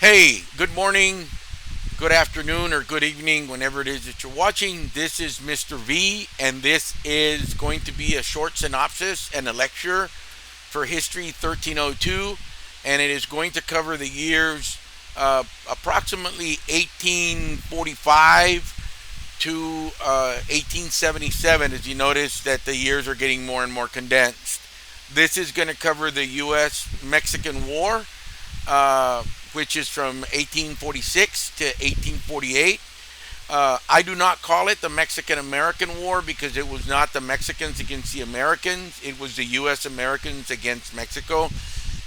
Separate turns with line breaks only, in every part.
Hey, good morning, good afternoon, or good evening, whenever it is that you're watching. This is Mr. V, and this is going to be a short synopsis and a lecture for History 1302, and it is going to cover the years approximately 1845 to 1877. As you notice that the years are getting more and more condensed. This is going to cover the U.S. Mexican War, uh, which is from 1846 to 1848. I do not call it the Mexican American War because it was not the Mexicans against the Americans, it was the U.S. Americans against Mexico.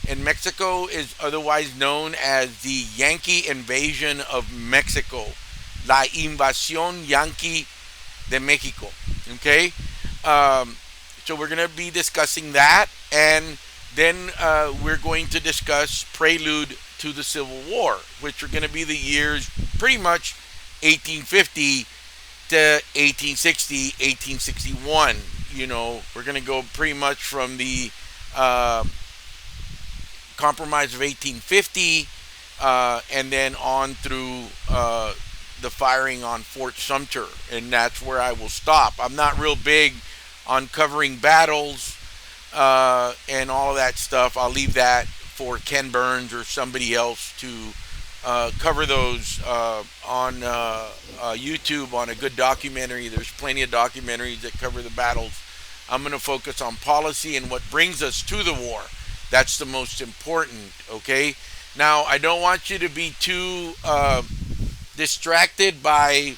And Mexico is otherwise known as the Yankee invasion of Mexico, La Invasión Yankee de Mexico. Okay? Um, so we're going to be discussing that, and then we're going to discuss Prelude to the Civil War, which are going to be the years pretty much 1850 to 1860, 1861. You know, we're going to go pretty much from the uh, Compromise of 1850 and then on through the firing on Fort Sumter, and that's where I will stop. I'm not real big on covering battles and all of that stuff. I'll leave that for Ken Burns or somebody else to cover those on YouTube on a good documentary. There's plenty of documentaries that cover the battles. I'm going to focus on policy and what brings us to the war. That's the most important, okay? Now, I don't want you to be too distracted by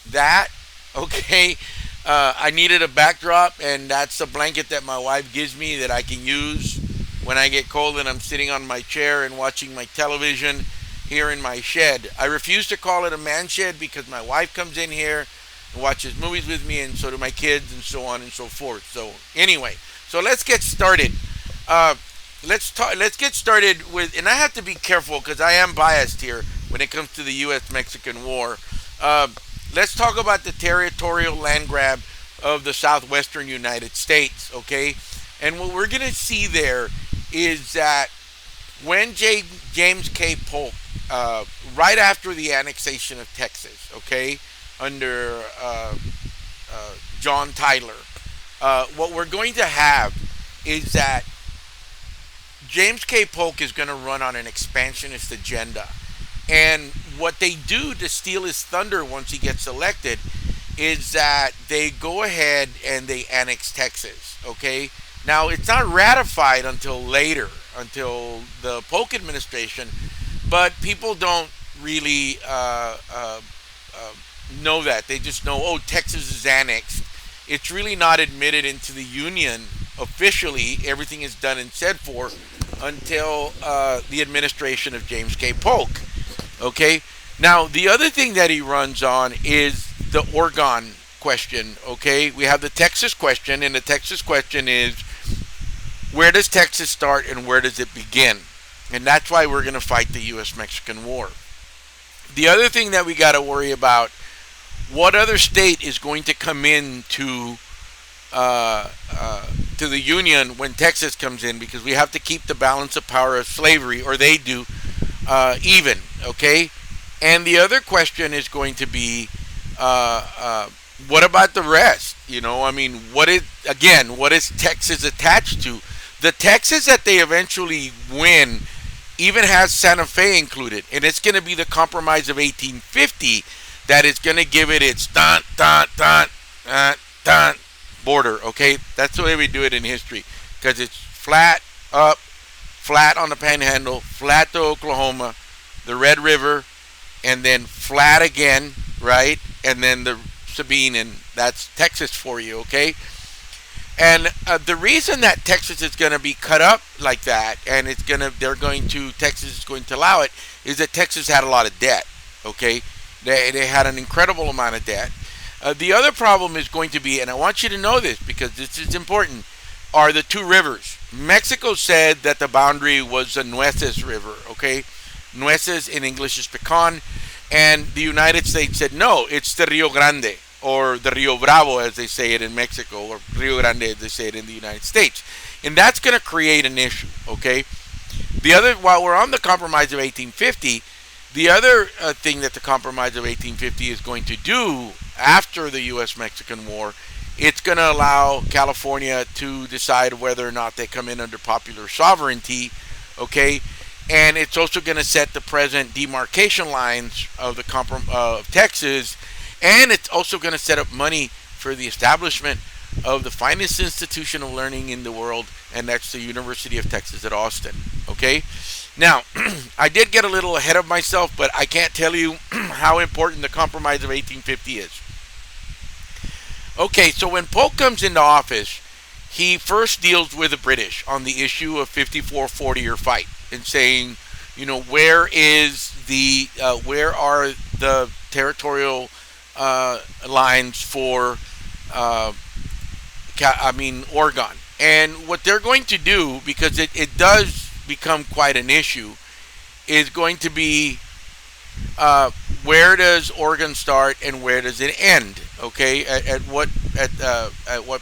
that, okay? I needed a backdrop, and that's the blanket that my wife gives me that I can use when I get cold and I'm sitting on my chair and watching my television here in my shed. I refuse to call it a man shed because my wife comes in here and watches movies with me, and so do my kids, and so on and so forth. So anyway, so let's get started. Uh, let's talk. Let's get started with, and I have to be careful because I am biased here when it comes to the U.S.-Mexican War. Uh, let's talk about the territorial land grab of the southwestern United States, okay? And what we're going to see there is that when James K. Polk, right after the annexation of Texas, okay, under John Tyler, what we're going to have is that James K. Polk is going to run on an expansionist agenda. And what they do to steal his thunder once he gets elected is that they go ahead and they annex Texas, okay? Now, it's not ratified until later, until the Polk administration, but people don't really know that. They just know, oh, Texas is annexed. It's really not admitted into the Union officially. Everything is done and said for until the administration of James K. Polk. Okay? Now, the other thing that he runs on is the Oregon question. Okay? We have the Texas question, and the Texas question is, where does Texas start and where does it begin? And that's why we're going to fight the U.S.-Mexican War. The other thing that we got to worry about, what other state is going to come in to the Union when Texas comes in, because we have to keep the balance of power of slavery, or they do, even, okay? And the other question is going to be, what about the rest? You know, I mean, what is Texas attached to? The Texas that they eventually win even has Santa Fe included, and it's going to be the Compromise of 1850 that is going to give it its border, okay? That's the way we do it in history, because it's flat up, flat on the Panhandle, flat to Oklahoma, the Red River, and then flat again, right? And then the Sabine, and that's Texas for you, okay? And the reason that Texas is going to be cut up like that, and Texas is going to allow it, is that Texas had a lot of debt, okay? They had an incredible amount of debt. The other problem is going to be, and I want you to know this because this is important, are the two rivers. Mexico said that the boundary was the Nueces River, okay? Nueces in English is pecan, and the United States said, no, it's the Rio Grande, or the Rio Bravo as they say it in Mexico, or Rio Grande as they say it in the United States. And that's going to create an issue, okay? While we're on the Compromise of 1850, the other thing that the Compromise of 1850 is going to do after the U.S.-Mexican War, it's going to allow California to decide whether or not they come in under popular sovereignty, okay? And it's also going to set the present demarcation lines of of Texas, and it's also going to set up money for the establishment of the finest institution of learning in the world, and that's the University of Texas at Austin. Okay? Now, I did get a little ahead of myself, but I can't tell you how important the Compromise of 1850 is. Okay, so when Polk comes into office, he first deals with the British on the issue of 54-40 or fight, and saying, you know, where are the territorial lines for Oregon. And what they're going to do, because it does become quite an issue, is going to be where does Oregon start and where does it end? Okay, at what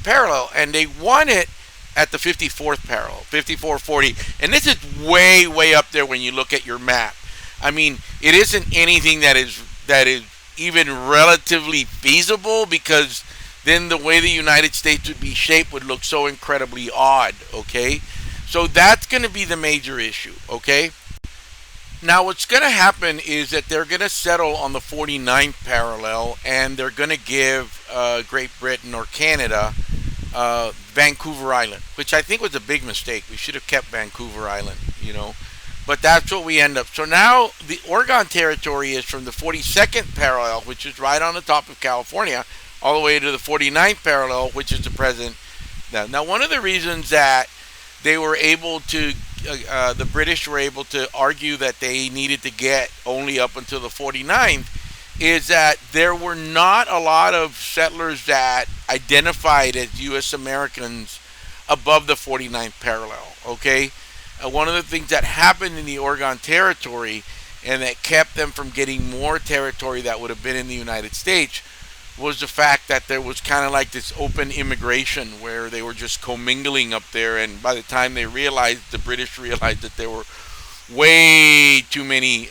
parallel? And they want it at the 54th parallel, 54-40, and this is way up there when you look at your map. I mean, it isn't anything that is even relatively feasible, because then the way the United States would be shaped would look so incredibly odd, okay? So that's going to be the major issue, okay? Now what's going to happen is that they're going to settle on the 49th parallel, and they're going to give Great Britain or Canada Vancouver Island, which I think was a big mistake. We should have kept Vancouver Island, you know. But that's what we end up. So now the Oregon Territory is from the 42nd parallel, which is right on the top of California, all the way to the 49th parallel, which is the present. Now, one of the reasons that they were able to, the British were able to argue that they needed to get only up until the 49th, is that there were not a lot of settlers that identified as U.S. Americans above the 49th parallel, okay? One of the things that happened in the Oregon Territory, and that kept them from getting more territory that would have been in the United States, was the fact that there was kind of like this open immigration where they were just commingling up there, and by the time they realized, the British realized that there were way too many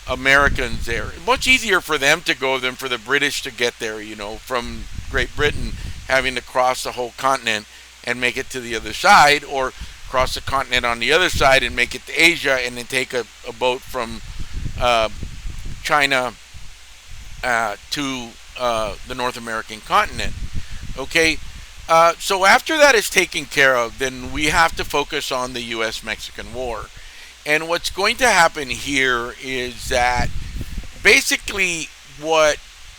Americans there. Much easier for them to go than for the British to get there, you know, from Great Britain, having to cross the whole continent and make it to the other side, or cross the continent on the other side and make it to Asia, and then take a boat from China to the North American continent. Okay, so after that is taken care of, then we have to focus on the U.S.-Mexican War. And what's going to happen here is that basically what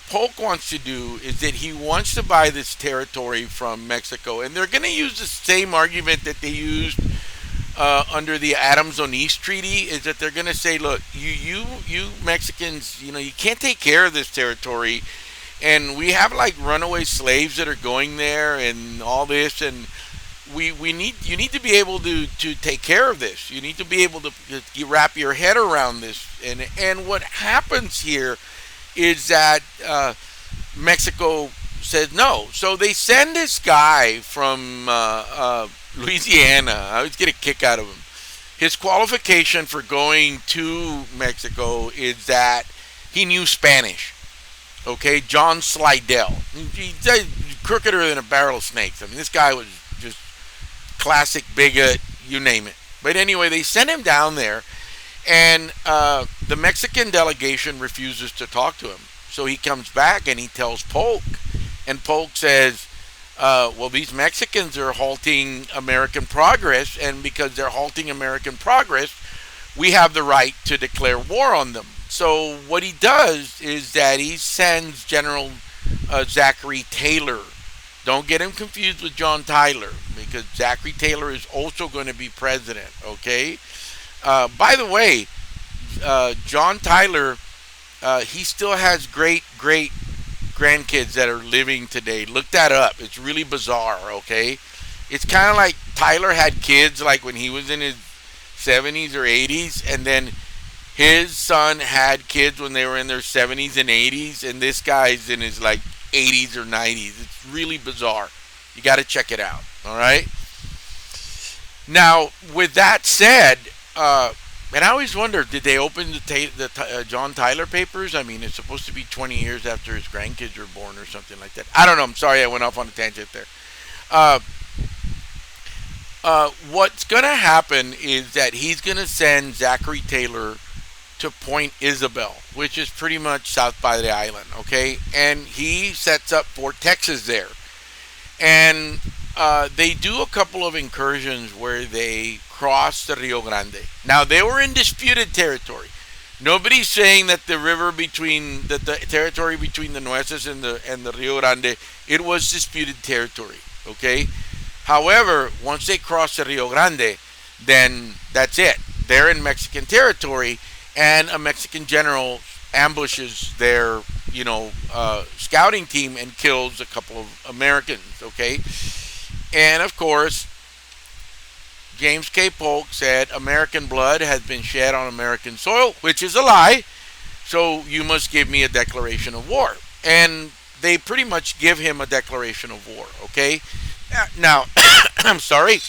Polk wants to do is that he wants to buy this territory from Mexico, and they're going to use the same argument that they used under the Adams-Onis Treaty, is that they're going to say, look, you Mexicans, you know, you can't take care of this territory, and we have like runaway slaves that are going there and all this, and you need to be able to take care of this. You need to be able to wrap your head around this, and what happens here is that Mexico says no. So they send this guy from Louisiana. I always get a kick out of him. His qualification for going to Mexico is that he knew Spanish. Okay, John Slidell. He's crookeder than a barrel of snakes. I mean, this guy was just classic bigot, you name it. But anyway, they sent him down there, and the Mexican delegation refuses to talk to him. So he comes back and he tells Polk, and Polk says, well, these Mexicans are halting American progress, and because they're halting American progress, we have the right to declare war on them. So what he does is that he sends General Zachary Taylor. Don't get him confused with John Tyler, because Zachary Taylor is also going to be president, okay? By the way, John Tyler, he still has great grandkids that are living today. Look that up. It's really bizarre, okay? It's kind of like Tyler had kids like when he was in his 70s or 80s, and then his son had kids when they were in their 70s and 80s, and this guy's in his like 80s or 90s. It's really bizarre. You got to check it out, all right? Now, with that said, and I always wonder, did they open John Tyler papers? I mean, it's supposed to be 20 years after his grandkids were born or something like that. I don't know. I'm sorry, I went off on a tangent there. Uh, what's going to happen is that he's going to send Zachary Taylor to Point Isabel, which is pretty much south by the island, okay? And he sets up Fort Texas there. And they do a couple of incursions where they cross the Rio Grande. Now, they were in disputed territory. Nobody's saying that the river between the territory between the Nueces and the Rio Grande, it was disputed territory, okay? However, once they cross the Rio Grande, then that's it. They're in Mexican territory, and a Mexican general ambushes their, scouting team and kills a couple of Americans. Okay, and of course, James K. Polk said American blood has been shed on American soil, which is a lie. So you must give me a declaration of war, and they pretty much give him a declaration of war. Okay, now I'm sorry.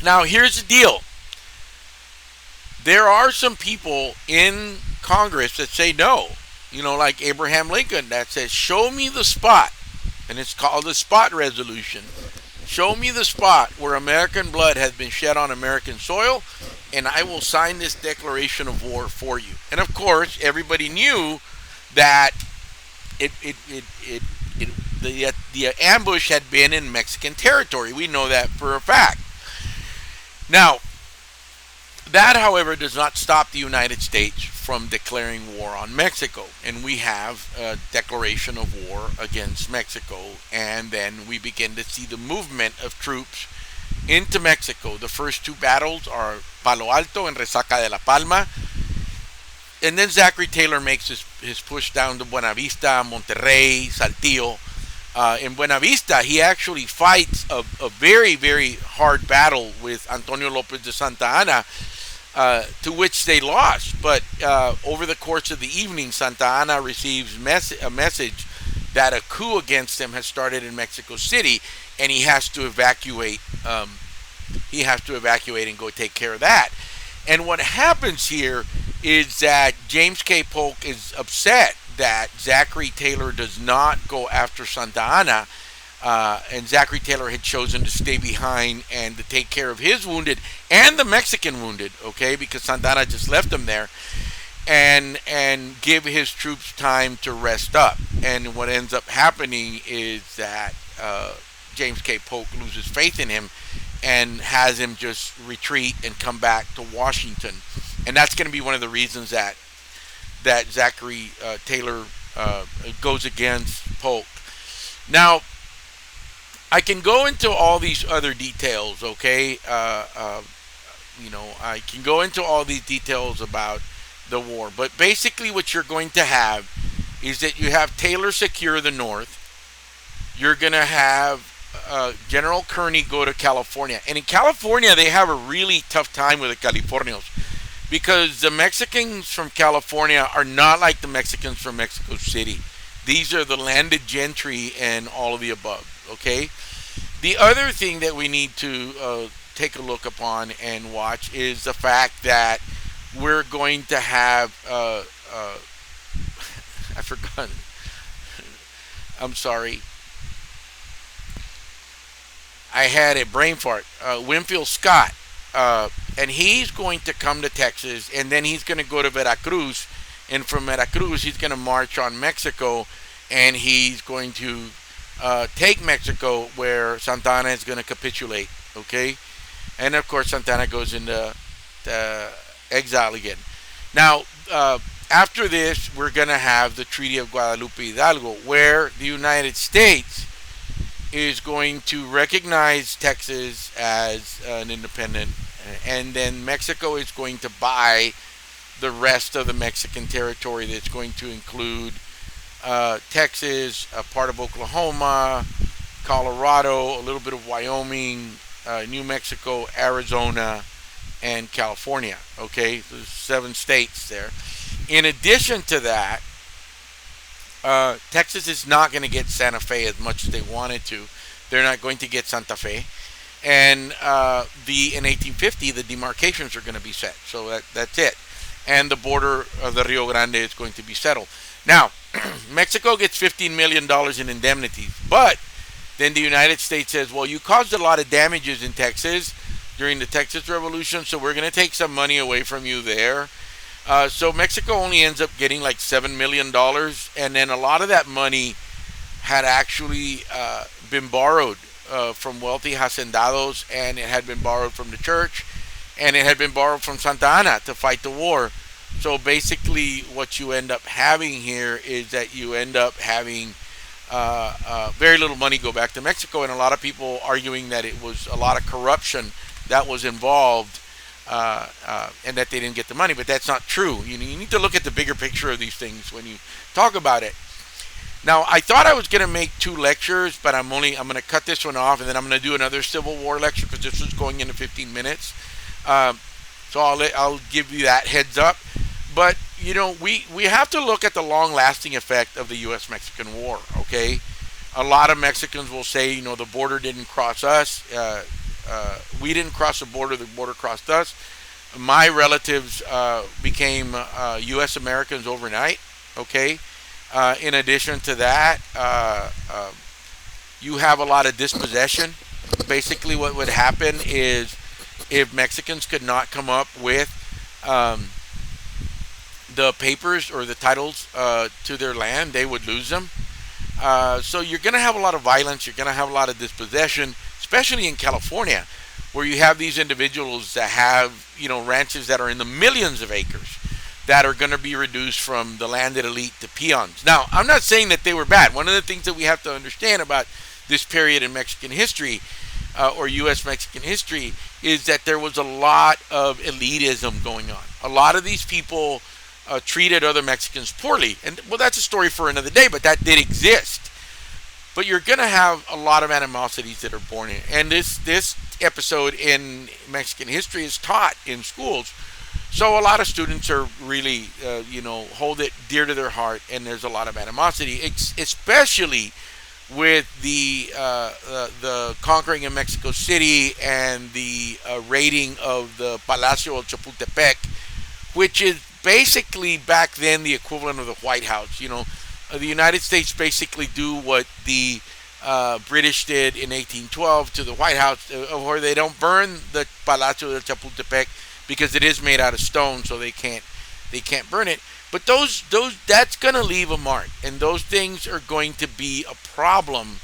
Now here's the deal. There are some people in Congress that say no. Like Abraham Lincoln, that says, show me the spot. And it's called the spot resolution. Show me the spot where American blood has been shed on American soil, and I will sign this declaration of war for you. And of course, everybody knew that the ambush had been in Mexican territory. We know that for a fact. Now, that, however, does not stop the United States from declaring war on Mexico. And we have a declaration of war against Mexico. And then we begin to see the movement of troops into Mexico. The first two battles are Palo Alto and Resaca de la Palma. And then Zachary Taylor makes his push down to Buenavista, Monterrey, Saltillo. In Buenavista, he actually fights a very, very hard battle with Antonio Lopez de Santa Anna, to which they lost. But over the course of the evening, Santa Anna receives a message that a coup against him has started in Mexico City, and he has to evacuate. He has to evacuate and go take care of that. And what happens here is that James K. Polk is upset that Zachary Taylor does not go after Santa Anna, and Zachary Taylor had chosen to stay behind and to take care of his wounded and the Mexican wounded, okay, because Santa Anna just left him there, and give his troops time to rest up. And what ends up happening is that James K. Polk loses faith in him and has him just retreat and come back to Washington. And that's going to be one of the reasons that Zachary Taylor goes against Polk. Now, I can go into all these other details, okay? I can go into all these details about the war. But basically what you're going to have is that you have Taylor secure the North. You're going to have General Kearney go to California. And in California, they have a really tough time with the Californios, because the Mexicans from California are not like the Mexicans from Mexico City. These are the landed gentry and all of the above, okay? The other thing that we need to take a look upon and watch is the fact that we're going to have, I forgot, I'm sorry. I had a brain fart. Winfield Scott. And he's going to come to Texas, and then he's going to go to Veracruz, and from Veracruz he's going to march on Mexico, and he's going to take Mexico, where Santa Anna is going to capitulate, okay? And of course Santa Anna goes into exile again. Now, after this, we're going to have the Treaty of Guadalupe Hidalgo, where the United States is going to recognize Texas as an independent, and then Mexico is going to buy the rest of the Mexican territory. That's going to include Texas, a part of Oklahoma, Colorado, a little bit of Wyoming, New Mexico, Arizona, and California. Okay, there's 7 states there. In addition to that, Texas is not going to get Santa Fe as much as they wanted to, They're not going to get Santa Fe. And the in 1850, the demarcations are going to be set. So that's it. And the border of the Rio Grande is going to be settled. Now, Mexico gets $15 million in indemnities, but then the United States says, well, you caused a lot of damages in Texas during the Texas Revolution, so we're going to take some money away from you there. So Mexico only ends up getting like $7 million, and then a lot of that money had actually been borrowed from wealthy hacendados, and it had been borrowed from the church, and it had been borrowed from Santa Anna to fight the war. So basically, what you end up having here is that you end up having very little money go back to Mexico, and a lot of people arguing that it was a lot of corruption that was involved, and that they didn't get the money. But that's not true. You need to look at the bigger picture of these things when you talk about it. Now, I thought I was going to make 2 lectures, but I'm going to cut this one off, and then I'm going to do another Civil War lecture because this was going into 15 minutes. So I'll give you that heads up. But we have to look at the long-lasting effect of the U.S.-Mexican War. Okay, a lot of Mexicans will say, the border didn't cross us. We didn't cross the border crossed us. My relatives became U.S. Americans overnight. Okay. In addition to that, you have a lot of dispossession. Basically, what would happen is if Mexicans could not come up with the papers or the titles to their land, they would lose them. So you're going to have a lot of violence. You're going to have a lot of dispossession, especially in California, where you have these individuals that have ranches that are in the millions of acres that are going to be reduced from the landed elite to peons. Now, I'm not saying that they were bad. One of the things that we have to understand about this period in Mexican history, or U.S. Mexican history, is that there was a lot of elitism going on. A lot of these people treated other Mexicans poorly. And, well, that's a story for another day, but that did exist. But you're going to have a lot of animosities that are born in. And this episode in Mexican history is taught in schools. So a lot of students are really, hold it dear to their heart, and there's a lot of animosity, especially with the conquering of Mexico City and the raiding of the Palacio of Chapultepec, which is basically back then the equivalent of the White House. The United States basically do what the British did in 1812 to the White House, where they don't burn the Palacio de Chapultepec, because it is made out of stone, so they can't burn it. But that's going to leave a mark, and those things are going to be a problem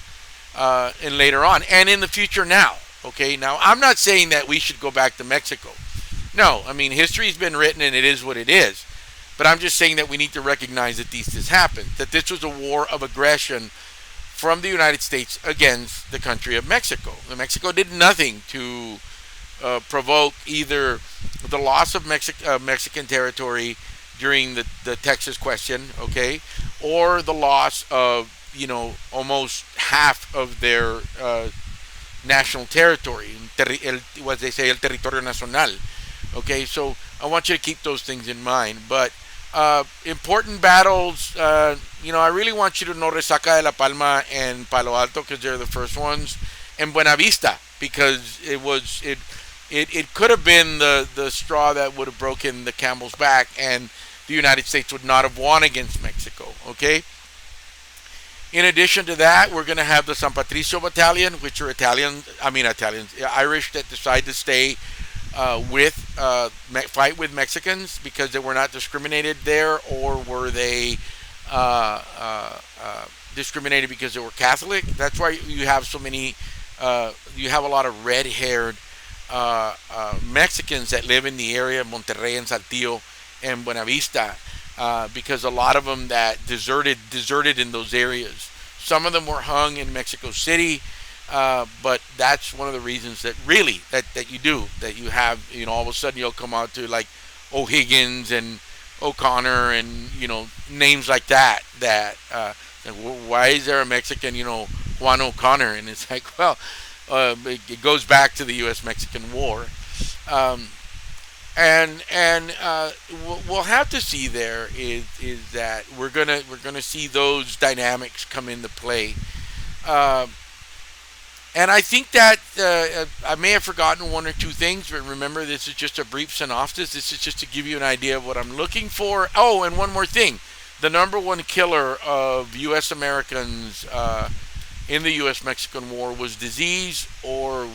and later on and in the future now. Okay, now I'm not saying that we should go back to Mexico. No, I mean, history's been written and it is what it is. But I'm just saying that we need to recognize that these things happened, that this was a war of aggression from the United States against the country of Mexico. Mexico did nothing to provoke either the loss of Mexican territory during the Texas question, okay, or the loss of almost half of their national territory, what they say, el territorio nacional. Okay, so I want you to keep those things in mind. But important battles, I really want you to know Resaca de la Palma and Palo Alto, because they're the first ones, and Buena Vista, because it could have been the straw that would have broken the camel's back, and the United States would not have won against Mexico. Okay. In addition to that, we're going to have the San Patricio Battalion, which are Irish that decide to stay fight with Mexicans because they were not discriminated there, or were they discriminated because they were Catholic. That's why you have so many. You have a lot of red-haired Mexicans that live in the area of Monterrey and Saltillo and Buena Vista, because a lot of them that deserted in those areas. Some of them were hung in Mexico City, but that's one of the reasons that really that you have all of a sudden you'll come out to like O'Higgins and O'Connor and names like that. Why is there a Mexican Juan O'Connor? And it's like, well, it goes back to the U.S.-Mexican War. And we'll have to see there is that we're gonna see those dynamics come into play. And I think that I may have forgotten one or two things, but remember, this is just a brief synopsis. This is just to give you an idea of what I'm looking for. Oh, and one more thing. The number one killer of U.S. Americans in the U.S. Mexican War was disease or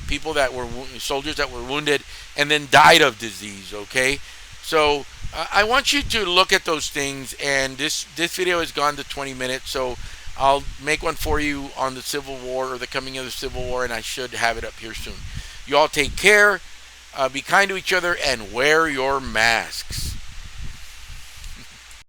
people that were soldiers that were wounded and then died of disease. Okay, so I want you to look at those things. And this video has gone to 20 minutes, so I'll make one for you on the Civil War or the coming of the Civil War, and I should have it up here soon. You all take care, be kind to each other, and wear your masks.